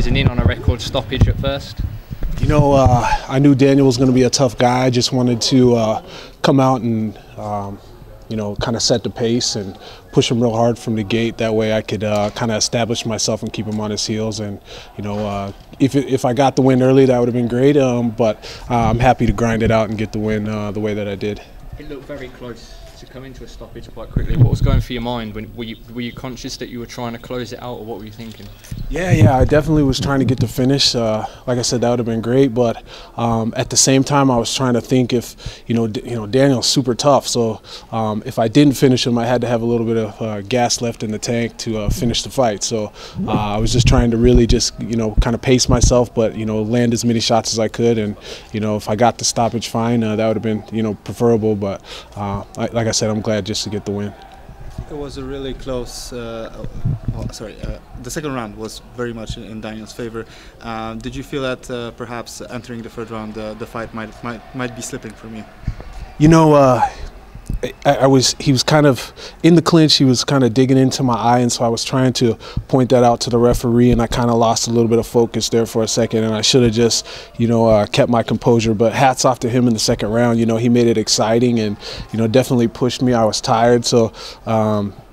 closing in on a record stoppage at first? You know, I knew Daniel was going to be a tough guy. I just wanted to come out and, you know, kind of set the pace and push him real hard from the gate. That way I could kind of establish myself and keep him on his heels. And, you know, if I got the win early, that would have been great. But I'm happy to grind it out and get the win the way that I did. It looked very close to come into a stoppage quite quickly. What was going through your mind? Were you conscious that you were trying to close it out, or what were you thinking? Yeah, I definitely was trying to get the finish. Like I said, that would have been great, but at the same time, I was trying to think if, you know, Daniel's super tough, so if I didn't finish him, I had to have a little bit of gas left in the tank to finish the fight. So I was just trying to really just, you know, kind of pace myself, but, you know, land as many shots as I could, and, you know, if I got the stoppage, fine. That would have been, you know, preferable, but like I said, I'm glad just to get the win. It was a really close. The second round was very much in Daniel's favor. Did you feel that perhaps entering the third round, the fight might be slipping from you? You know, he was kind of in the clinch. He was kind of digging into my eye, and so I was trying to point that out to the referee, and I kind of lost a little bit of focus there for a second, and I should have just, you know, kept my composure. But hats off to him in the second round. You know, he made it exciting, and, you know, definitely pushed me. I was tired, so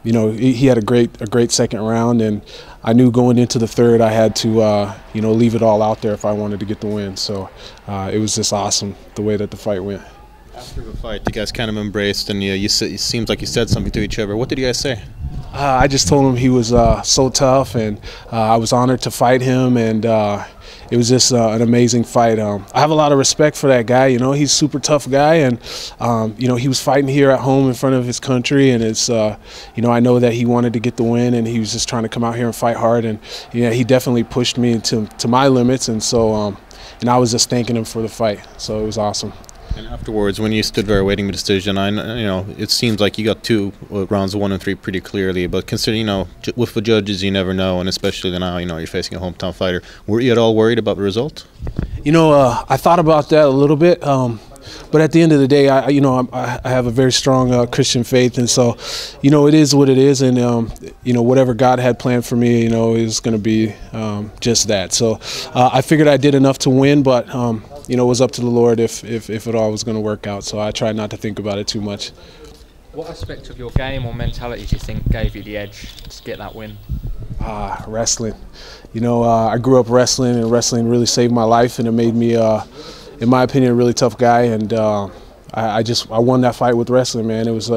you know, he had a great second round, and I knew going into the third I had to you know, leave it all out there if I wanted to get the win. So it was just awesome the way that the fight went. After the fight, you guys kind of embraced, and it seems like you said something to each other. What did you guys say? I just told him he was so tough, and I was honored to fight him, and it was just an amazing fight. I have a lot of respect for that guy. You know, he's a super tough guy, and you know, he was fighting here at home in front of his country, and it's you know, I know that he wanted to get the win, and he was just trying to come out here and fight hard, and yeah, he definitely pushed me to my limits, and so and I was just thanking him for the fight. So it was awesome. And afterwards, when you stood there waiting for the decision, you know, it seems like you got two rounds 1 and 3 pretty clearly. But considering, you know, with the judges, you never know, and especially now, you know, you're facing a hometown fighter. Were you at all worried about the result? You know, I thought about that a little bit, but at the end of the day, I have a very strong Christian faith, and so, you know, it is what it is, and you know, whatever God had planned for me, you know, is going to be just that. So I figured I did enough to win, but you know, it was up to the Lord if it all was going to work out. So I tried not to think about it too much. What aspect of your game or mentality do you think gave you the edge to get that win? Wrestling. You know, I grew up wrestling, and wrestling really saved my life, and it made me, in my opinion, a really tough guy. And I won that fight with wrestling, man. It was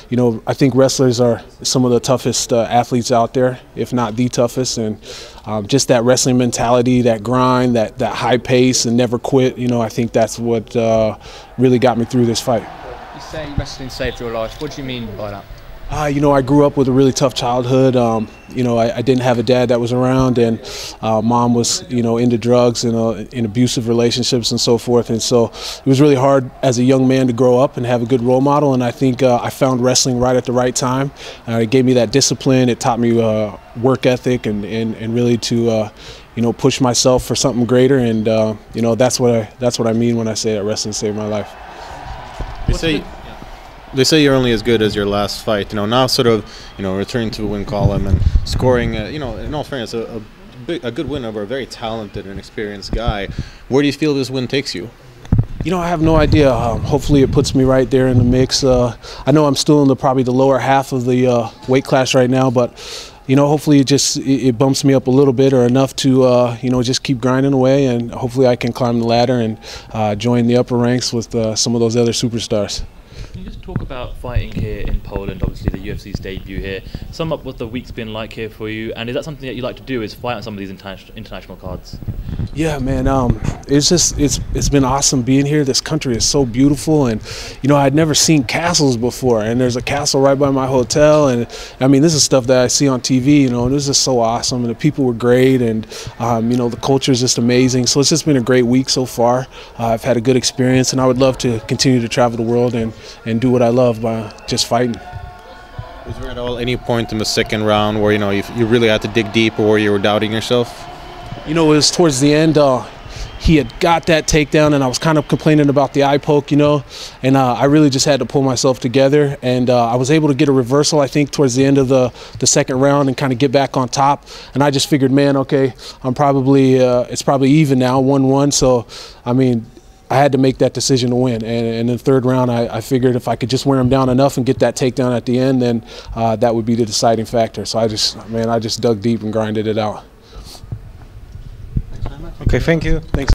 you know, I think wrestlers are some of the toughest athletes out there, if not the toughest, and just that wrestling mentality, that grind, that high pace and never quit, you know, I think that's what really got me through this fight. You say wrestling saved your life. What do you mean by that? You know, I grew up with a really tough childhood. You know, I didn't have a dad that was around, and mom was, you know, into drugs and in abusive relationships and so forth. And so it was really hard as a young man to grow up and have a good role model. And I think I found wrestling right at the right time. It gave me that discipline. It taught me work ethic and really to you know, push myself for something greater. And you know, that's what I mean when I say that wrestling saved my life. They say you're only as good as your last fight. You know, now sort of, you know, returning to the win column and scoring, you know, in all fairness, a good win over a very talented and experienced guy. Where do you feel this win takes you? You know, I have no idea. Hopefully it puts me right there in the mix. I know I'm still in probably the lower half of the weight class right now, but you know, hopefully it bumps me up a little bit or enough to you know, just keep grinding away, and hopefully I can climb the ladder and join the upper ranks with some of those other superstars. Can you just talk about fighting here in Poland, obviously the UFC's debut here? Sum up what the week's been like here for you, and is that something that you like to do, is fight on some of these international cards? Yeah, man, it's been awesome being here. This country is so beautiful, and you know, I'd never seen castles before, and there's a castle right by my hotel, and I mean, this is stuff that I see on TV, you know, and this is so awesome, and the people were great, and you know, the culture is just amazing. So it's just been a great week so far. I've had a good experience, and I would love to continue to travel the world and do what I love by just fighting. Was there at all any point in the second round where, you know, you really had to dig deep, or where you were doubting yourself? You know, it was towards the end. he had got that takedown, and I was kind of complaining about the eye poke, you know, and I really just had to pull myself together, and I was able to get a reversal, I think, towards the end of the second round and kind of get back on top. And I just figured, man, okay, I'm probably it's probably even now, 1-1. So I mean, I had to make that decision to win. And in the third round, I figured if I could just wear him down enough and get that takedown at the end, then that would be the deciding factor. So I just dug deep and grinded it out. Okay, thank you. Thanks.